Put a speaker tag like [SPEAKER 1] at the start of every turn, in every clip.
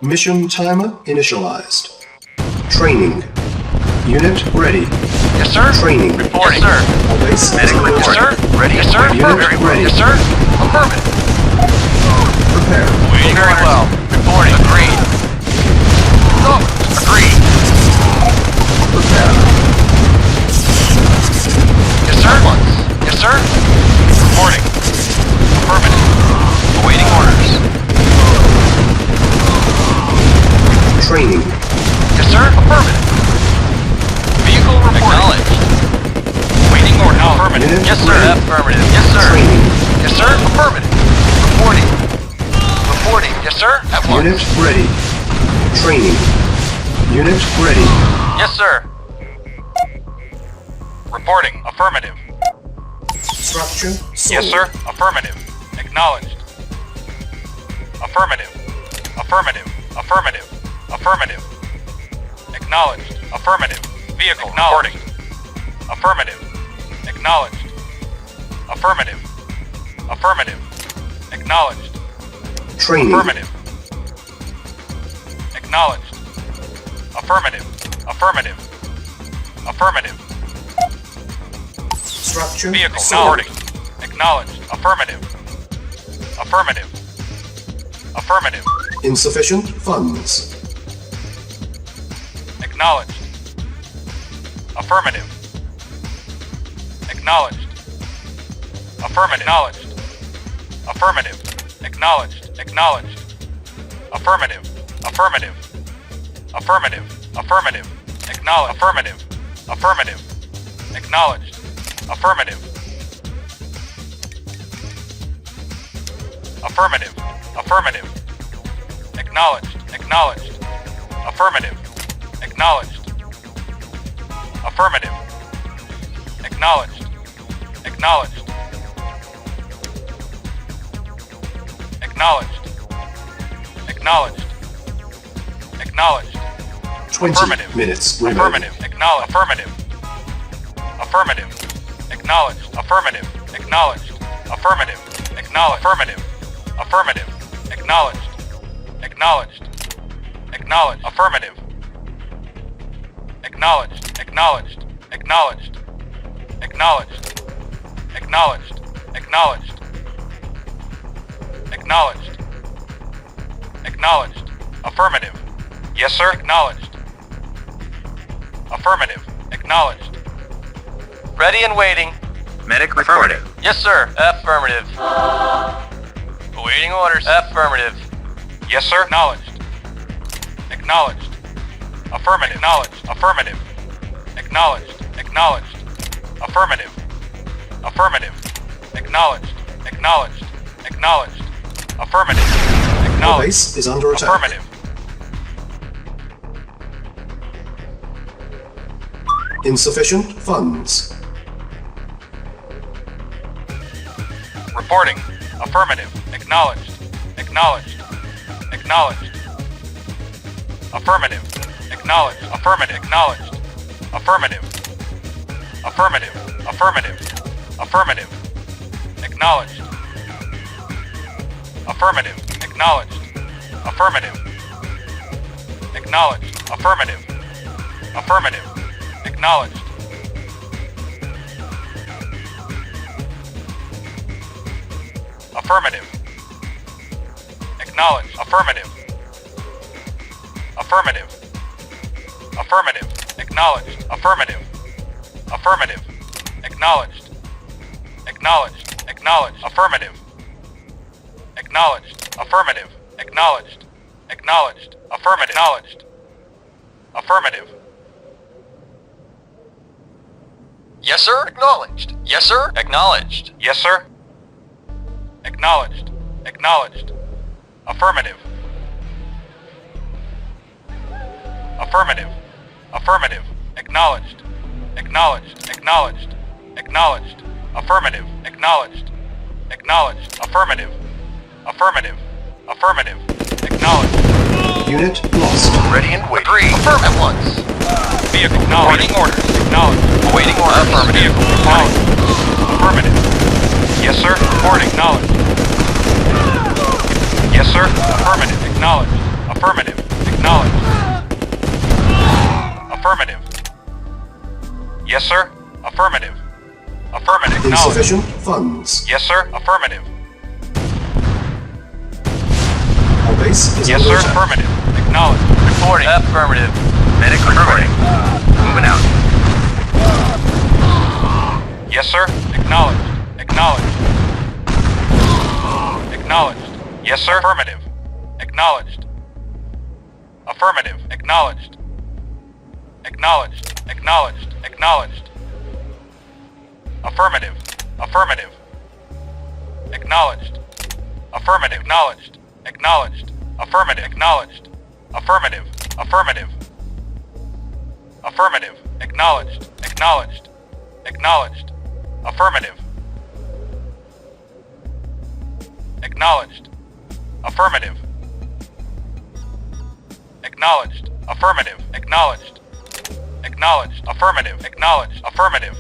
[SPEAKER 1] Mission timer initialized. Training. Unit ready.
[SPEAKER 2] Yes, sir.
[SPEAKER 1] Training.
[SPEAKER 2] Reporting. Yes, sir.
[SPEAKER 1] Base
[SPEAKER 2] Medic report. Yes, sir. Ready. Yes, sir.
[SPEAKER 1] Unit
[SPEAKER 2] Affirmative.
[SPEAKER 1] ready.
[SPEAKER 2] Yes, sir. Affirmative.
[SPEAKER 1] Prepare.
[SPEAKER 2] Waiting very well. Reporting. Agreed. Oh, agreed.
[SPEAKER 1] Prepare.
[SPEAKER 2] Yes, sir. Yes, sir. Reporting. Affirmative. Awaiting orders.
[SPEAKER 1] Training.
[SPEAKER 2] Yes, sir. Affirmative. Vehicle reporting. Acknowledged. Waiting order. Affirmative.
[SPEAKER 1] Unit
[SPEAKER 2] Yes, sir.
[SPEAKER 1] ready.
[SPEAKER 2] Affirmative. Yes, sir.
[SPEAKER 1] Training.
[SPEAKER 2] Yes, sir. Affirmative. Reporting. Reporting. Yes, sir. At once.
[SPEAKER 1] Unit ready. Training. Unit ready.
[SPEAKER 2] Yes, sir. Reporting. Affirmative.
[SPEAKER 1] Structure sold.
[SPEAKER 2] Yes, sir. Affirmative. Acknowledged. Affirmative. Affirmative. Affirmative. Affirmative. Acknowledged. Affirmative. Vehicle. Reporting. Affirmative. Acknowledged. Affirmative. Affirmative. Acknowledged.
[SPEAKER 1] Training.
[SPEAKER 2] Affirmative. Acknowledged. Affirmative. Affirmative. Affirmative.
[SPEAKER 1] Structure
[SPEAKER 2] Vehicle.
[SPEAKER 1] sold.
[SPEAKER 2] Reporting. Acknowledged. Affirmative. Affirmative. Affirmative.
[SPEAKER 1] Insufficient funds.
[SPEAKER 2] Acknowledged. Affirmative. Acknowledged. Affirmative. Acknowledged. Affirmative. Acknowledged. Acknowledged. Affirmative. Affirmative. Affirmative. Affirmative. Acknowledged. Affirmative. Affirmative. Acknowledged. Affirmative. Affirmative. Affirmative. Acknowledged. Acknowledged. Affirmative. Acknowledged. Affirmative. Acknowledged. Acknowledged. Acknowledged. Acknowledged. Acknowledged.
[SPEAKER 1] 20
[SPEAKER 2] Affirmative.
[SPEAKER 1] minutes remaining.
[SPEAKER 2] Affirmative. Acknowledge. Affirmative. Affirmative. Acknowledged. Affirmative. Acknowledged. Affirmative. Acknowledge. Affirmative. Affirmative. Acknowledged. Acknowledged. Acknowledged. Affirmative. Acknowledged. Acknowledged. Acknowledged. Acknowledged. Acknowledged. Acknowledged. Acknowledged. Acknowledged. Affirmative. Yes, sir. Acknowledged. Affirmative. Acknowledged. Ready and waiting.
[SPEAKER 3] Medic affirmative.
[SPEAKER 2] Yes, sir. Affirmative. Awaiting orders. Affirmative. Yes, sir. Acknowledged. Acknowledged. Affirmative. Acknowledged. Affirmative. Acknowledged. Acknowledged. Affirmative. Affirmative. Acknowledged. Acknowledged. Acknowledged. Affirmative.
[SPEAKER 1] Our
[SPEAKER 2] Acknowledged.
[SPEAKER 1] base is under attack.
[SPEAKER 2] Affirmative.
[SPEAKER 1] Insufficient funds.
[SPEAKER 2] Reporting. Affirmative. Acknowledged. Acknowledged. Acknowledged. Affirmative. Acknowledged. Affirmative. Acknowledged. Affirmative. Affirmative. Affirmative. Affirmative. Acknowledged. Affirmative. Acknowledged. Affirmative. Acknowledged. Affirmative. Affirmative. Acknowledged. Affirmative. Acknowledged. Affirmative. Affirmative. Affirmative. Acknowledged. Affirmative. Affirmative. Acknowledged. Acknowledged. Acknowledged. Affirmative. Acknowledged. Affirmative. Acknowledged. Acknowledged. Affirmative. Acknowledged. Affirmative. Yes, sir. Acknowledged. Yes, sir. Acknowledged. Yes, sir. Acknowledged. Acknowledged. Affirmative. Affirmative. Affirmative. Acknowledged. Acknowledged. Acknowledged. Acknowledged. Affirmative. Acknowledged. Acknowledged. Affirmative. Affirmative. Affirmative. Acknowledged.
[SPEAKER 1] Unit lost.
[SPEAKER 2] Ready and waiting. Agree. Affirm at once. Vehicle. Acknowledged. Awaiting orders. Acknowledged. Awaiting orders. Affirmative. Vehicle. Acknowledged. Affirmative. Yes, sir. Reporting. Acknowledged. Yes, sir. Affirmative. Acknowledged. Affirmative. Affirmative. Acknowledged.
[SPEAKER 1] Insufficient funds.
[SPEAKER 2] Yes, sir. Affirmative.
[SPEAKER 1] Our base is
[SPEAKER 2] Yes,
[SPEAKER 1] under
[SPEAKER 2] sir.
[SPEAKER 1] attack.
[SPEAKER 2] Affirmative. Acknowledged.
[SPEAKER 3] Reporting. Affirmative. Medic reporting. Moving out.
[SPEAKER 2] Yes, sir. Acknowledged. Acknowledged. Acknowledged. Yes, sir. Affirmative. Acknowledged. Affirmative. Acknowledged. Acknowledged. Acknowledged. Acknowledged. Affirmative. Affirmative. Acknowledged. Affirmative. Acknowledged. Acknowledged. Affirmative. Acknowledged. Affirmative. Affirmative. Affirmative. Acknowledged. Acknowledged. Acknowledged. Affirmative. Acknowledged. Affirmative. Acknowledged. Affirmative. Acknowledged. Acknowledged. Affirmative. Acknowledged. Affirmative.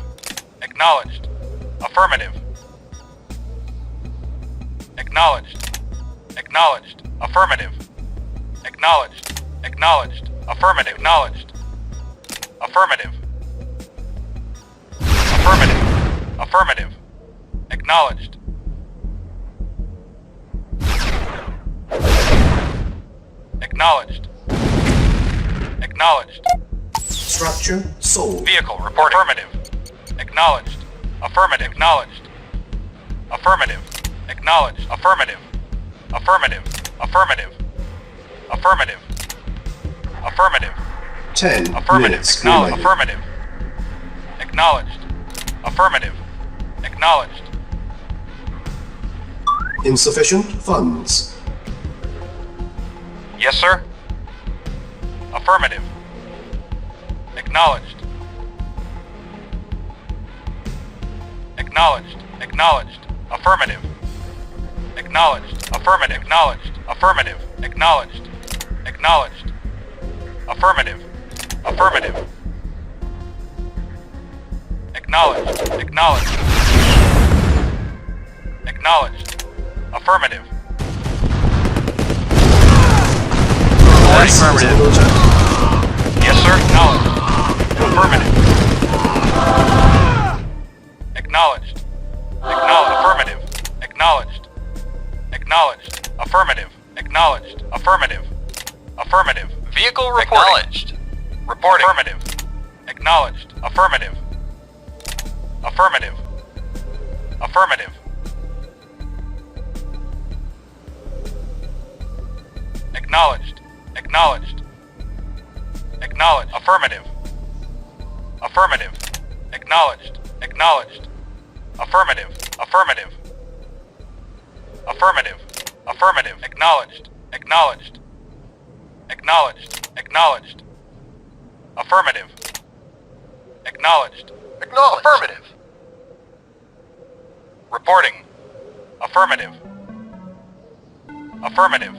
[SPEAKER 2] Acknowledged. Affirmative. Acknowledged. Acknowledged. Affirmative. Acknowledged. Acknowledged. Affirmative. Acknowledged. Affirmative. Affirmative. Affirmative. Acknowledged. Acknowledged. Acknowledged.
[SPEAKER 1] Structure sold.
[SPEAKER 2] Vehicle reporting. Affirmative. Acknowledged. Affirmative. Acknowledged. Affirmative. Acknowledged. Affirmative. Affirmative. Affirmative. Affirmative. Affirmative.
[SPEAKER 1] 10
[SPEAKER 2] Affirmative.
[SPEAKER 1] minutes
[SPEAKER 2] Acknowledged.
[SPEAKER 1] remaining.
[SPEAKER 2] Affirmative. Acknowledged. Affirmative. Acknowledged.
[SPEAKER 1] Insufficient funds.
[SPEAKER 2] Yes, sir. Affirmative. Acknowledged. Acknowledged. Acknowledged. Affirmative. Acknowledged. Affirmative. Acknowledged. Affirmative. Acknowledged. Acknowledged. Affirmative. Affirmative. Acknowledged. Acknowledged. Acknowledged. Affirmative.
[SPEAKER 1] Base is
[SPEAKER 3] Affirmative.
[SPEAKER 1] under attack.
[SPEAKER 2] Yes, sir. Acknowledged. Affirmative. Acknowledged. Acknowledged. Affirmative. Acknowledged. Acknowledged. Affirmative. Acknowledged. Affirmative. Affirmative.
[SPEAKER 3] Vehicle reporting.
[SPEAKER 2] Acknowledged. Reporting. Affirmative. Acknowledged. Affirmative. Affirmative. Affirmative. Acknowledged. Acknowledged. Acknowledged. Affirmative. Affirmative. Acknowledged. Acknowledged. Affirmative. Affirmative. Affirmative. Affirmative. Acknowledged. Acknowledged. Acknowledged. Acknowledged. Affirmative. Acknowledged.
[SPEAKER 3] Acknowledged.
[SPEAKER 2] Affirmative. Reporting. Affirmative. Affirmative.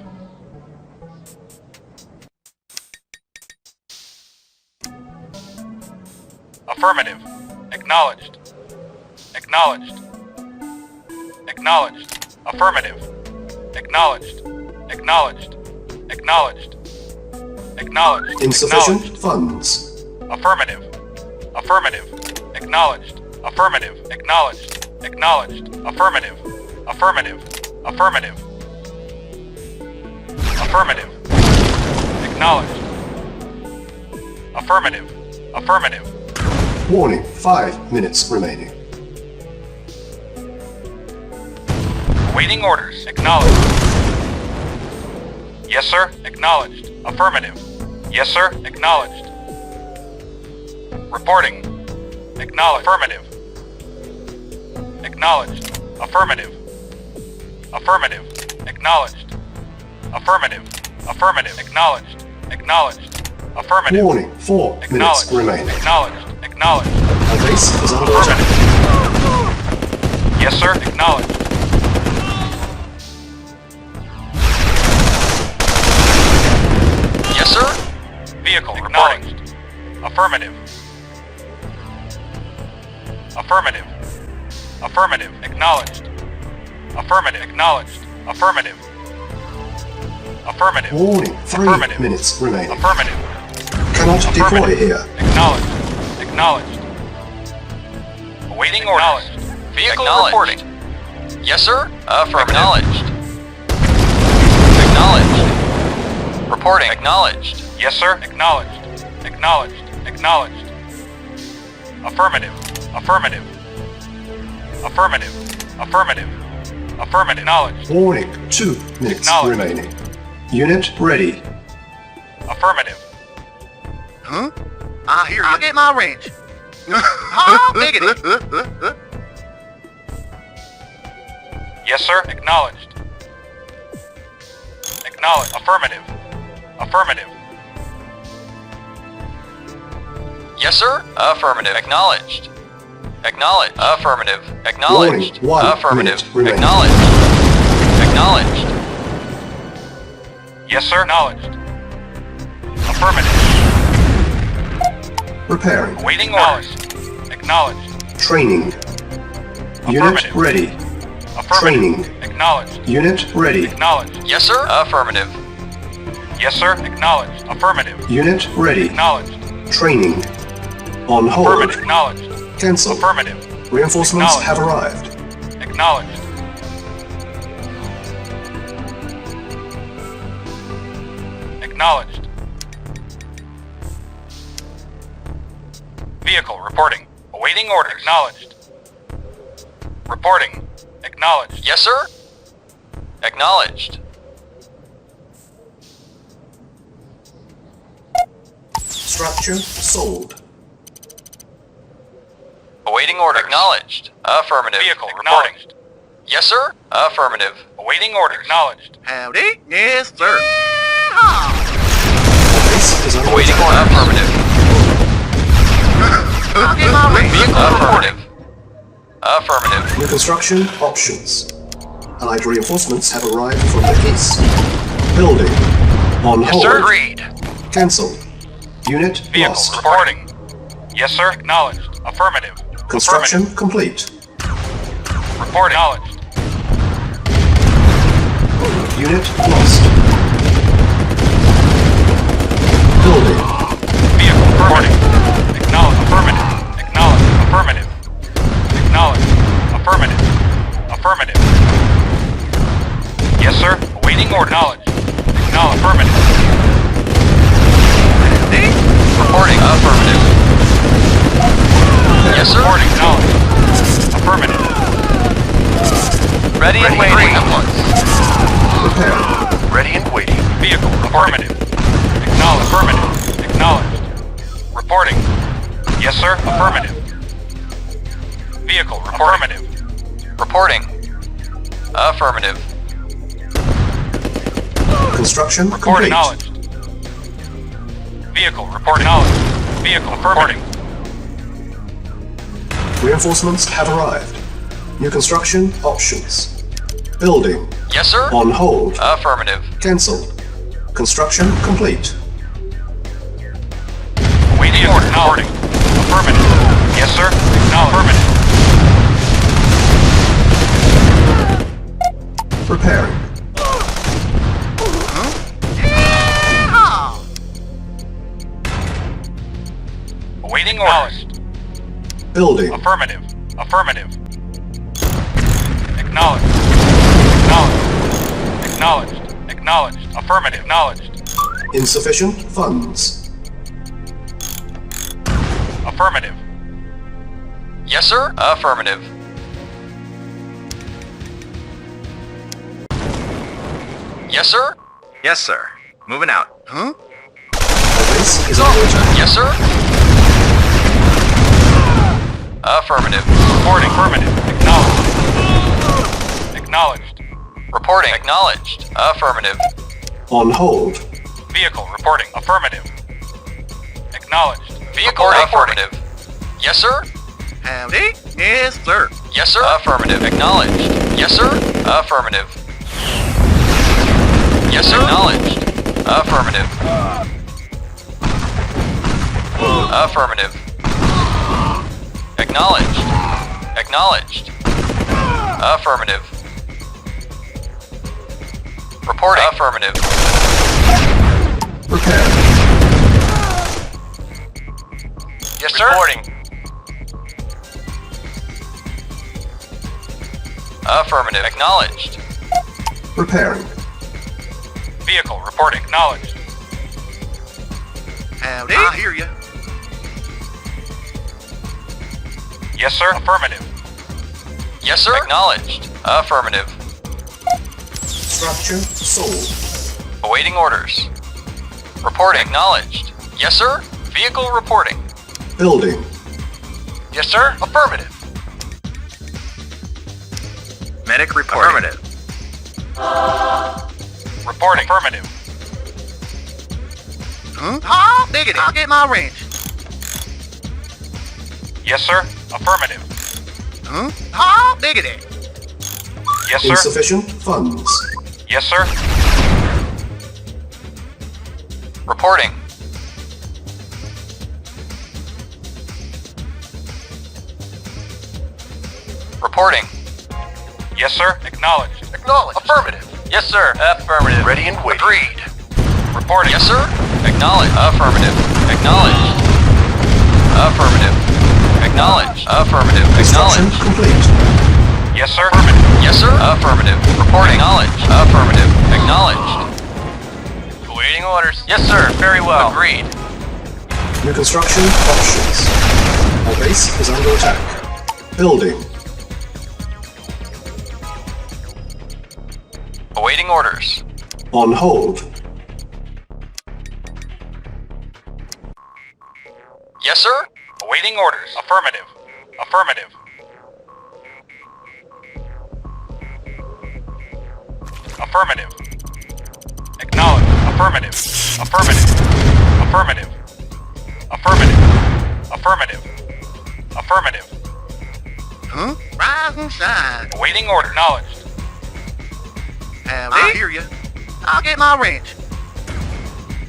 [SPEAKER 2] Affirmative. Acknowledged. Acknowledged. Acknowledged. Affirmative. Acknowledged. Acknowledged. Acknowledged. Acknowledged.
[SPEAKER 1] Insufficient
[SPEAKER 2] Acknowledged.
[SPEAKER 1] funds.
[SPEAKER 2] Affirmative. Affirmative. Acknowledged. Affirmative. Acknowledged. Acknowledged. Affirmative. Affirmative. Affirmative. Affirmative. Acknowledged. Affirmative. Affirmative.
[SPEAKER 1] Warning, 5 minutes remaining.
[SPEAKER 2] Awaiting orders. Acknowledged. Yes, sir. Acknowledged. Affirmative. Yes, sir. Acknowledged. Reporting. Acknowledged. Affirmative. Acknowledged. Affirmative. Affirmative. Acknowledged. Affirmative. Affirmative. Acknowledged. Acknowledged. Affirmative.
[SPEAKER 1] Warning, 4 minutes
[SPEAKER 2] Acknowledged.
[SPEAKER 1] remaining.
[SPEAKER 2] Acknowledged. Acknowledged.
[SPEAKER 1] Our base is under attack.
[SPEAKER 2] Affirmative. Yes, sir. Acknowledged.
[SPEAKER 3] Yes, sir.
[SPEAKER 2] Vehicle acknowledged. Affirmative. Affirmative. Affirmative. Acknowledged. Affirmative. Acknowledged. Affirmative. Affirmative.
[SPEAKER 1] Warning, 3
[SPEAKER 2] Affirmative.
[SPEAKER 1] minutes remaining.
[SPEAKER 2] Affirmative.
[SPEAKER 1] Cannot deploy
[SPEAKER 2] Affirmative.
[SPEAKER 1] here.
[SPEAKER 2] Acknowledged. Acknowledged. Awaiting orders. Vehicle reporting. Yes, sir. Affirmative. Acknowledged. Acknowledged. Reporting. Acknowledged. Yes, sir. Acknowledged. Acknowledged. Acknowledged. Affirmative. Affirmative. Affirmative. Affirmative. Affirmative. Acknowledged.
[SPEAKER 1] Warning, 2 minutes
[SPEAKER 2] Acknowledged.
[SPEAKER 1] remaining. Unit ready.
[SPEAKER 2] Affirmative.
[SPEAKER 4] Huh? I hear you. I'll get my wrench. Oh, biggity.
[SPEAKER 2] Yes, sir. Acknowledged. Acknowledged. Affirmative. Affirmative. Yes, sir. Affirmative. Acknowledged. Acknowledged. Affirmative. Acknowledged.
[SPEAKER 1] Warning, 1
[SPEAKER 2] Affirmative.
[SPEAKER 1] minute remaining.
[SPEAKER 2] Acknowledged. Acknowledged. Yes, sir. Acknowledged. Affirmative.
[SPEAKER 1] Preparing.
[SPEAKER 2] Waiting orders. Acknowledged.
[SPEAKER 1] Training. Unit
[SPEAKER 2] Affirmative.
[SPEAKER 1] ready.
[SPEAKER 2] Affirmative.
[SPEAKER 1] Training.
[SPEAKER 2] Acknowledged.
[SPEAKER 1] Unit ready.
[SPEAKER 2] Acknowledged. Yes, sir. Affirmative. Yes, sir. Acknowledged. Affirmative.
[SPEAKER 1] Unit ready.
[SPEAKER 2] Acknowledged.
[SPEAKER 1] Training. On hold.
[SPEAKER 2] Affirmative. Acknowledged.
[SPEAKER 1] Cancel.
[SPEAKER 2] Affirmative.
[SPEAKER 1] Reinforcements
[SPEAKER 2] Acknowledged.
[SPEAKER 1] have arrived.
[SPEAKER 2] Acknowledged. Acknowledged. Vehicle reporting. Awaiting orders. Acknowledged. Reporting. Acknowledged. Yes, sir. Acknowledged.
[SPEAKER 1] Structure sold.
[SPEAKER 2] Awaiting orders. Acknowledged. Affirmative. Vehicle reporting. Yes, sir. Affirmative. Awaiting orders. Acknowledged.
[SPEAKER 4] Howdy? Yes, sir.
[SPEAKER 1] Base is under
[SPEAKER 2] Awaiting
[SPEAKER 1] attack.
[SPEAKER 2] order. Affirmative.
[SPEAKER 4] I'll get my wrench.
[SPEAKER 2] Vehicle affirmative. Affirmative.
[SPEAKER 1] New construction options. Allied reinforcements have arrived from the east. Building. On
[SPEAKER 2] Yes,
[SPEAKER 1] hold.
[SPEAKER 2] sir. Agreed.
[SPEAKER 1] Cancel. Unit
[SPEAKER 2] Vehicle
[SPEAKER 1] lost.
[SPEAKER 2] reporting. Yes, sir. Acknowledged. Affirmative.
[SPEAKER 1] Construction complete.
[SPEAKER 2] Affirmative. Report acknowledged.
[SPEAKER 1] Unit lost. Building.
[SPEAKER 2] Vehicle reporting. Acknowledged. Affirmative. Acknowledged. Affirmative. Acknowledged. Affirmative. Affirmative. Yes, sir. Awaiting order. Acknowledged. Acknowledged. Affirmative. Reporting. Affirmative. Yes, sir. Reporting. Acknowledged. Affirmative. Ready and waiting. At once.
[SPEAKER 1] Prepare.
[SPEAKER 3] Ready and waiting.
[SPEAKER 2] Vehicle. Affirmative. Acknowledged. Affirmative. Acknowledged. Reporting. Yes, sir. Affirmative. Vehicle. Affirmative. Reporting. Affirmative.
[SPEAKER 1] Construction
[SPEAKER 2] Report
[SPEAKER 1] complete.
[SPEAKER 2] acknowledged. Vehicle. Report acknowledged. Vehicle. Affirmative.
[SPEAKER 1] Reinforcements have arrived. New construction options. Building.
[SPEAKER 2] Yes, sir.
[SPEAKER 1] On hold.
[SPEAKER 2] Affirmative.
[SPEAKER 1] Cancel. Construction complete.
[SPEAKER 2] Waiting order. Acknowledged. Affirmative. Yes, sir. Acknowledged. Affirmative.
[SPEAKER 1] Preparing.
[SPEAKER 2] Awaiting orders.
[SPEAKER 1] Building.
[SPEAKER 2] Affirmative. Affirmative. Acknowledged. Acknowledged. Acknowledged. Acknowledged. Affirmative. Acknowledged.
[SPEAKER 1] Insufficient funds.
[SPEAKER 2] Affirmative. Yes, sir. Affirmative. Yes, sir.
[SPEAKER 3] Yes, sir. Moving out.
[SPEAKER 4] Huh?
[SPEAKER 1] The base is under attack.
[SPEAKER 2] Yes, sir. Affirmative. Reporting. Affirmative. Acknowledged. Acknowledged. Reporting. Acknowledged. Affirmative.
[SPEAKER 1] On hold.
[SPEAKER 2] Vehicle reporting. Affirmative. Acknowledged. Vehicle affirmative. Yes, sir.
[SPEAKER 4] Howdy? Yes, sir.
[SPEAKER 2] Yes, sir. Affirmative. Acknowledged. Yes, sir. Affirmative. Yes, sir. Acknowledged. Affirmative. Affirmative. Acknowledged. Acknowledged. Affirmative. Reporting. Affirmative.
[SPEAKER 1] Prepare.
[SPEAKER 2] Yes, sir. Reporting. Affirmative. Acknowledged.
[SPEAKER 1] Repairing.
[SPEAKER 2] Vehicle reporting. Acknowledged.
[SPEAKER 4] Howdy. I hear you.
[SPEAKER 2] Yes, sir. Affirmative. Yes, sir. Acknowledged. Affirmative.
[SPEAKER 1] Structure sold.
[SPEAKER 2] Awaiting orders. Reporting. Acknowledged. Yes, sir. Vehicle reporting.
[SPEAKER 1] Building.
[SPEAKER 2] Yes, sir. Affirmative.
[SPEAKER 3] Medic reporting.
[SPEAKER 2] Affirmative. Reporting. Affirmative.
[SPEAKER 4] Huh? Diggity. I'll get my range.
[SPEAKER 2] Yes, sir. Affirmative.
[SPEAKER 4] Huh? Diggity.
[SPEAKER 2] Yes, sir.
[SPEAKER 1] Insufficient funds.
[SPEAKER 2] Yes, sir. Reporting. Reporting. Yes, sir. Acknowledged. Acknowledged. Affirmative. Yes, sir. Affirmative.
[SPEAKER 3] Ready and waiting.
[SPEAKER 2] Agreed. Reporting. Yes, sir. Acknowledged. Affirmative. Acknowledged. Affirmative. Acknowledged. Affirmative.
[SPEAKER 1] Construction
[SPEAKER 2] Acknowledged.
[SPEAKER 1] complete.
[SPEAKER 2] Yes, sir. Affirmative. Yes, sir. Affirmative. Reporting. Acknowledged. Affirmative. Acknowledged. Awaiting orders. Yes, sir. Very well. Agreed.
[SPEAKER 1] New construction options. Our base is under attack. Building.
[SPEAKER 2] Awaiting orders.
[SPEAKER 1] On hold.
[SPEAKER 2] Yes, sir. Awaiting orders. Affirmative. Affirmative. Affirmative. Acknowledge. Affirmative. Affirmative. Affirmative. Affirmative. Affirmative. Affirmative.
[SPEAKER 4] Rise and shine.
[SPEAKER 2] Awaiting order. Acknowledged.
[SPEAKER 4] Howdy. I hear you. I'll get my range.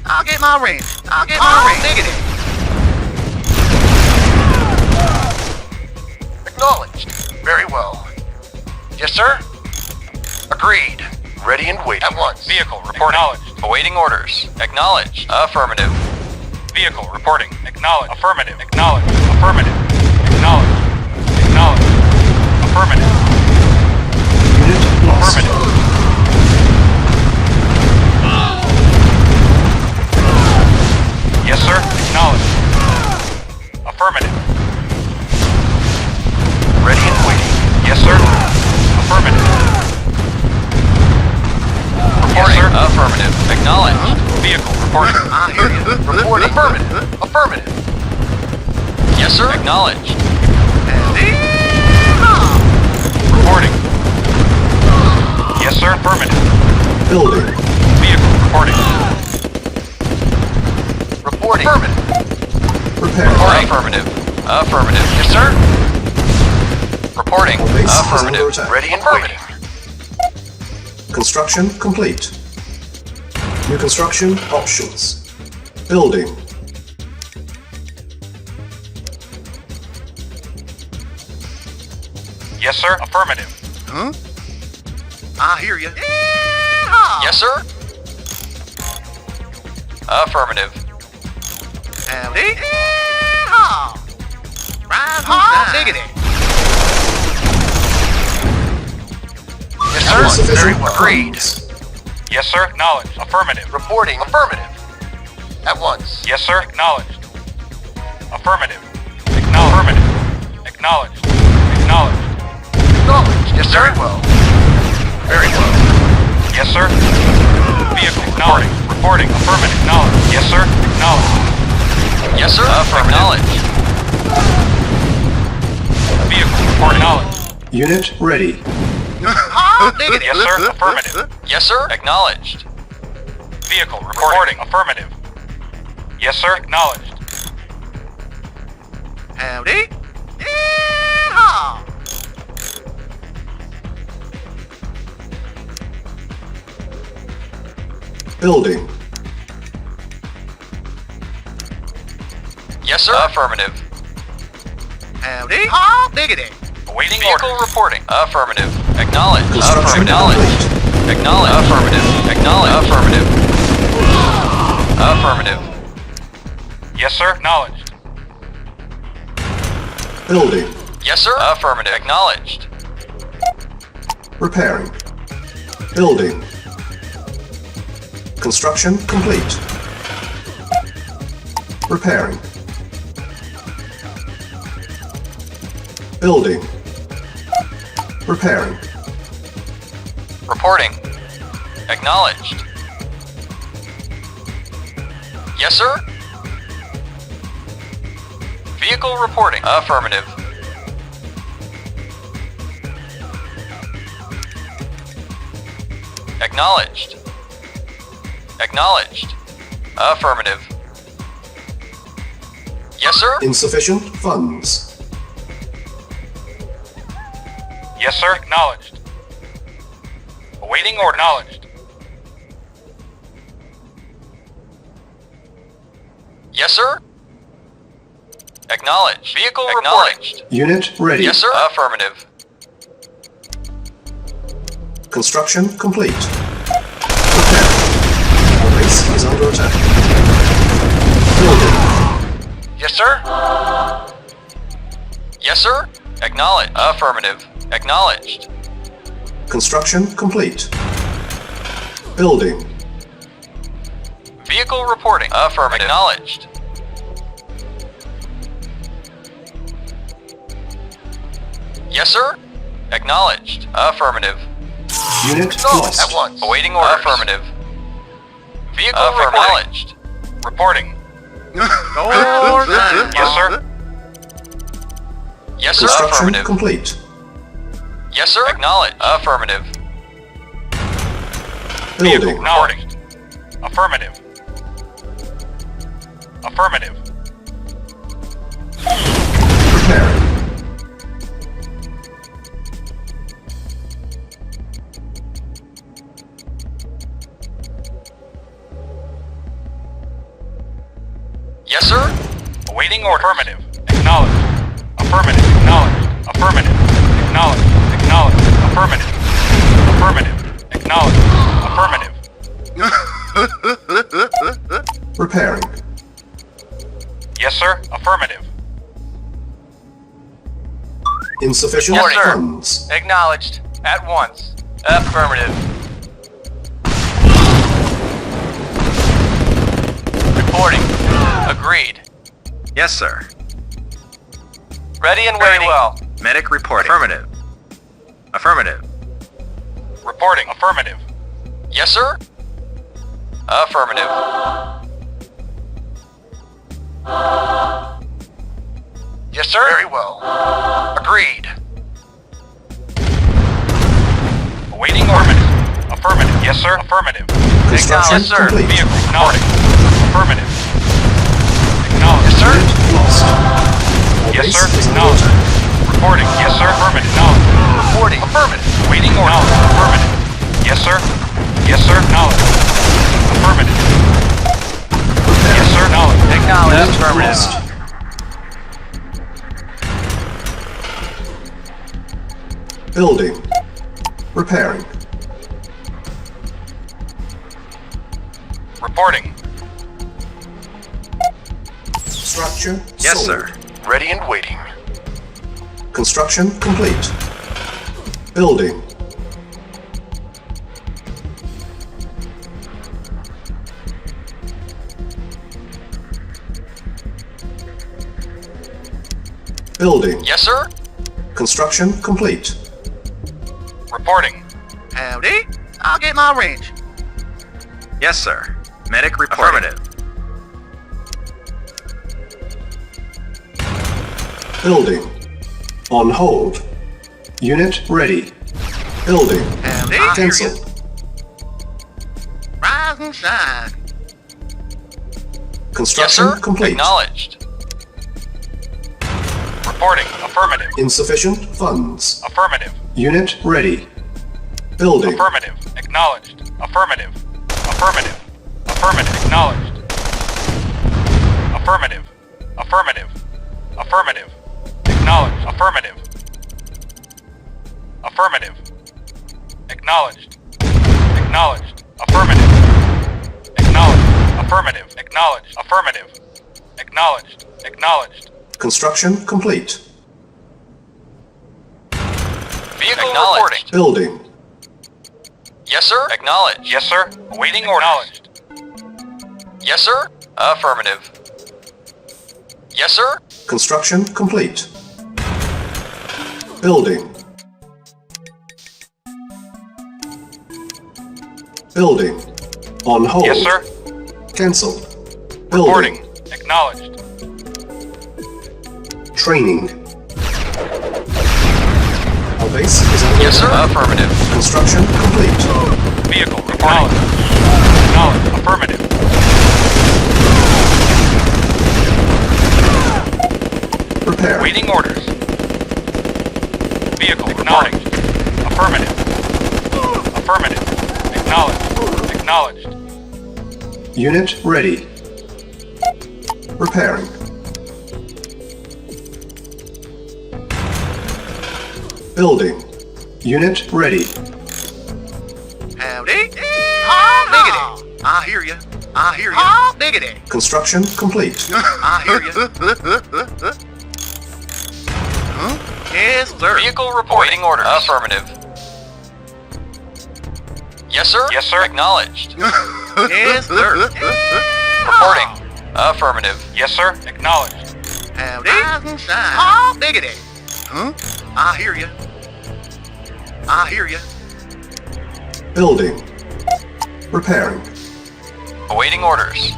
[SPEAKER 4] I'll get my range. I'll get my range. Diggity.
[SPEAKER 2] Acknowledged. Very well. Yes, sir. Agreed.
[SPEAKER 3] Ready and waiting.
[SPEAKER 2] At once. Vehicle report. Acknowledged. Awaiting orders. Acknowledged. Affirmative. Vehicle reporting. Acknowledged. Affirmative. Acknowledged. Affirmative. Acknowledged. Acknowledged. Affirmative.
[SPEAKER 1] Unit lost.
[SPEAKER 2] Affirmative. Yes, sir. Acknowledged. Affirmative.
[SPEAKER 3] Ready and waiting.
[SPEAKER 2] Yes, sir. Affirmative. Reporting. Yes, sir. Affirmative. Acknowledged. Vehicle reporting.
[SPEAKER 4] I hear you.
[SPEAKER 2] Reporting. Affirmative. Affirmative. Yes, sir. Acknowledged.
[SPEAKER 4] Howdy.
[SPEAKER 2] Reporting. Yes, sir. Affirmative.
[SPEAKER 1] Building.
[SPEAKER 2] Vehicle reporting. Reporting. Affirmative.
[SPEAKER 1] Repair.
[SPEAKER 2] Reporting. Affirmative. Affirmative. Yes, sir. Reporting.
[SPEAKER 1] Our base is under
[SPEAKER 2] Affirmative.
[SPEAKER 1] attack.
[SPEAKER 3] Ready and
[SPEAKER 2] Affirmative.
[SPEAKER 3] waiting.
[SPEAKER 1] Construction complete. New construction options. Building.
[SPEAKER 2] Yes, sir. Affirmative.
[SPEAKER 4] I hear you. Yeehaw.
[SPEAKER 2] Yes, sir. Affirmative.
[SPEAKER 4] Howdy. Yeehaw. Rise and shine. Diggity.
[SPEAKER 2] Yes, sir.
[SPEAKER 1] Insufficient
[SPEAKER 2] Very well. Agreed.
[SPEAKER 1] funds.
[SPEAKER 2] Yes, sir. Acknowledged. Affirmative. Reporting. Affirmative. At once. Yes, sir. Acknowledged. Affirmative. Acknowledged. Affirmative. Acknowledged. Acknowledged. Acknowledged. Yes, sir. Very well. Very well. Yes, sir. Vehicle. Acknowledged. Reporting. Affirmative. Acknowledged. Yes, sir. Acknowledged. Yes, sir. Acknowledged. Vehicle. Report. Acknowledged.
[SPEAKER 1] Unit ready.
[SPEAKER 4] Diggity.
[SPEAKER 2] Yes, sir. Affirmative. Yes, sir. Acknowledged. Vehicle reporting. Affirmative. Yes, sir. Acknowledged.
[SPEAKER 4] Howdy. Yeehaw.
[SPEAKER 1] Building.
[SPEAKER 2] Yes, sir. Affirmative.
[SPEAKER 4] Howdy. Diggity.
[SPEAKER 2] Awaiting vehicle orders. Reporting. Affirmative. Acknowledged.
[SPEAKER 1] Construction
[SPEAKER 2] Acknowledged.
[SPEAKER 1] complete.
[SPEAKER 2] Acknowledged. Affirmative. Acknowledged. Affirmative. Affirmative. Yes, sir. Acknowledged.
[SPEAKER 1] Building.
[SPEAKER 2] Yes, sir. Affirmative. Acknowledged.
[SPEAKER 1] Repairing. Building. Construction complete. Repairing. Building. Repairing.
[SPEAKER 3] Reporting. Acknowledged. Yes, sir? Vehicle reporting. Affirmative. Acknowledged. Acknowledged. Affirmative. Yes, sir?
[SPEAKER 1] Insufficient funds.
[SPEAKER 2] Yes, sir. Acknowledged. Awaiting order. Acknowledged.
[SPEAKER 3] Yes, sir? Acknowledged. Vehicle acknowledged.
[SPEAKER 1] Unit ready.
[SPEAKER 3] Yes, sir? Affirmative.
[SPEAKER 1] Construction complete. Repair. Our base is under attack. Building.
[SPEAKER 3] Yes, sir? Yes, sir? Acknowledged. Affirmative. Acknowledged.
[SPEAKER 1] Construction complete. Building.
[SPEAKER 3] Vehicle reporting. Affirmative. Acknowledged. Yes, sir? Acknowledged. Affirmative.
[SPEAKER 1] Unit
[SPEAKER 3] Go
[SPEAKER 1] lost.
[SPEAKER 3] at once. Awaiting orders. Affirmative. Vehicle acknowledged.
[SPEAKER 2] Reporting.
[SPEAKER 4] Yes,
[SPEAKER 2] Yes, sir.
[SPEAKER 3] Yes, sir.
[SPEAKER 1] Construction
[SPEAKER 3] Affirmative.
[SPEAKER 1] complete.
[SPEAKER 3] Yes, sir. Acknowledged. Affirmative.
[SPEAKER 1] Building.
[SPEAKER 2] Acknowledged. Affirmative. Affirmative.
[SPEAKER 1] Repairing.
[SPEAKER 3] Yes, sir.
[SPEAKER 2] Awaiting order. Affirmative. Acknowledged. Affirmative. Acknowledged. Affirmative. Acknowledged. Acknowledged. Affirmative. Affirmative. Acknowledged. Affirmative.
[SPEAKER 1] Repairing.
[SPEAKER 2] Yes, sir. Affirmative.
[SPEAKER 1] Insufficient
[SPEAKER 3] Yes, sir.
[SPEAKER 1] funds.
[SPEAKER 3] Acknowledged. At once. Affirmative. Reporting. Agreed.
[SPEAKER 4] Yes, sir.
[SPEAKER 3] Ready and very well.
[SPEAKER 4] Medic reporting. Affirmative. Affirmative.
[SPEAKER 2] Reporting. Affirmative.
[SPEAKER 3] Yes, sir? Affirmative. Yes, sir? Very well. Agreed.
[SPEAKER 2] Awaiting orders. Affirmative. Yes, sir. Affirmative.
[SPEAKER 1] Construction
[SPEAKER 3] Yes, sir.
[SPEAKER 1] complete.
[SPEAKER 2] Vehicle. Acknowledged. Affirmative. Acknowledged.
[SPEAKER 3] Yes, sir?
[SPEAKER 1] Unit lost. Our
[SPEAKER 2] Yes,
[SPEAKER 1] base
[SPEAKER 2] sir.
[SPEAKER 1] is under
[SPEAKER 2] Acknowledged.
[SPEAKER 1] attack.
[SPEAKER 2] Reporting. Yes, sir. Affirmative. Acknowledged.
[SPEAKER 3] Reporting. Affirmative.
[SPEAKER 2] Waiting order. Affirmative. Yes, sir. Yes, sir. Acknowledged. Affirmative. Yes, sir. Acknowledged.
[SPEAKER 3] Acknowledged.
[SPEAKER 1] Unit
[SPEAKER 3] Affirmative.
[SPEAKER 1] lost. Building. Repairing.
[SPEAKER 2] Reporting.
[SPEAKER 1] Structure
[SPEAKER 4] Yes,
[SPEAKER 1] sold.
[SPEAKER 4] sir.
[SPEAKER 3] Ready and waiting.
[SPEAKER 1] Construction complete. Building. Building.
[SPEAKER 3] Yes, sir?
[SPEAKER 1] Construction complete.
[SPEAKER 2] Reporting.
[SPEAKER 4] Howdy. I'll get my range. Yes, sir. Medic reporting. Affirmative.
[SPEAKER 1] Building. On hold. Unit ready. Building.
[SPEAKER 4] Howdy.
[SPEAKER 1] Cancel.
[SPEAKER 4] Rise and shine.
[SPEAKER 3] Yes,
[SPEAKER 1] Construction
[SPEAKER 3] sir?
[SPEAKER 1] complete.
[SPEAKER 3] Acknowledged.
[SPEAKER 2] Reporting. Affirmative.
[SPEAKER 1] Insufficient funds.
[SPEAKER 2] Affirmative.
[SPEAKER 1] Unit ready. Building.
[SPEAKER 2] Affirmative. Acknowledged. Affirmative. Affirmative. Affirmative. Acknowledged. Affirmative. Affirmative. Affirmative. Acknowledged. Affirmative. Affirmative. Acknowledged. Acknowledged. Affirmative. Acknowledged. Affirmative. Acknowledged. Affirmative. Acknowledged. Acknowledged.
[SPEAKER 1] Construction complete.
[SPEAKER 3] Vehicle reporting.
[SPEAKER 1] Building.
[SPEAKER 3] Yes, sir. Acknowledged.
[SPEAKER 2] Yes, sir. Awaiting orders.
[SPEAKER 3] Yes, sir. Affirmative. Yes, sir.
[SPEAKER 1] Construction complete. Building. Building. On hold.
[SPEAKER 2] Yes, sir.
[SPEAKER 1] Cancel.
[SPEAKER 2] Reporting.
[SPEAKER 1] Building.
[SPEAKER 2] Acknowledged.
[SPEAKER 1] Training. Our base is under
[SPEAKER 3] Yes, sir.
[SPEAKER 1] attack.
[SPEAKER 3] Affirmative.
[SPEAKER 1] Construction complete.
[SPEAKER 2] Vehicle reporting. Acknowledged. Affirmative.
[SPEAKER 1] Prepare.
[SPEAKER 2] Waiting orders. Vehicle acknowledged. Affirmative. Affirmative. Acknowledged. Acknowledged.
[SPEAKER 1] Unit ready. Repairing. Building. Unit ready.
[SPEAKER 4] Howdy. Oh, diggity. I hear you. I hear you. Oh, diggity.
[SPEAKER 1] Construction complete.
[SPEAKER 4] I hear you. Huh? Yes, sir.
[SPEAKER 3] Vehicle reporting orders. Affirmative. Yes, sir.
[SPEAKER 2] Yes, sir.
[SPEAKER 3] Acknowledged.
[SPEAKER 4] Yes, sir.
[SPEAKER 3] Reporting. Affirmative.
[SPEAKER 2] Yes, sir. Acknowledged.
[SPEAKER 4] Howdy. Oh, diggity. Huh? I hear you. I hear you.
[SPEAKER 1] Building. Repairing.
[SPEAKER 3] Awaiting orders.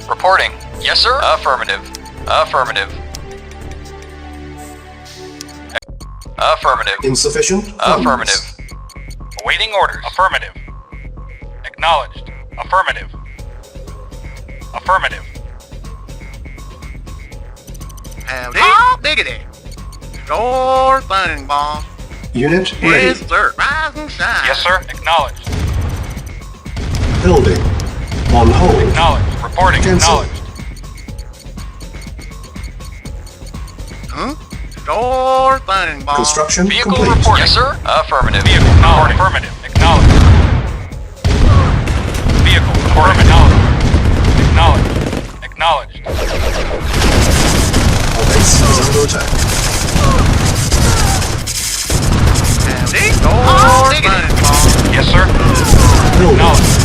[SPEAKER 3] Reporting. Yes, sir. Affirmative. Affirmative. Affirmative.
[SPEAKER 1] Insufficient funds.
[SPEAKER 3] Affirmative.
[SPEAKER 2] Awaiting orders. Affirmative. Acknowledged. Affirmative. Affirmative.
[SPEAKER 4] Howdy. Oh, diggity. Sure thing, boss.
[SPEAKER 1] Unit ready.
[SPEAKER 4] Yes, sir. Rise and shine.
[SPEAKER 2] Yes, sir. Acknowledged.
[SPEAKER 1] Building. On hold.
[SPEAKER 2] Acknowledged. Reporting.
[SPEAKER 1] Cancel.
[SPEAKER 2] Acknowledged.
[SPEAKER 4] Huh? Sure thing, boss.
[SPEAKER 1] Construction
[SPEAKER 3] Vehicle
[SPEAKER 1] complete.
[SPEAKER 3] reporting. Yes, sir. Affirmative.
[SPEAKER 2] Vehicle reporting. Affirmative. Acknowledged. Vehicle reporting. Acknowledged. Acknowledged.
[SPEAKER 1] Our base is under attack.
[SPEAKER 4] Howdy. Sure thing, boss.
[SPEAKER 2] Yes, sir.
[SPEAKER 1] Building.
[SPEAKER 2] Acknowledged.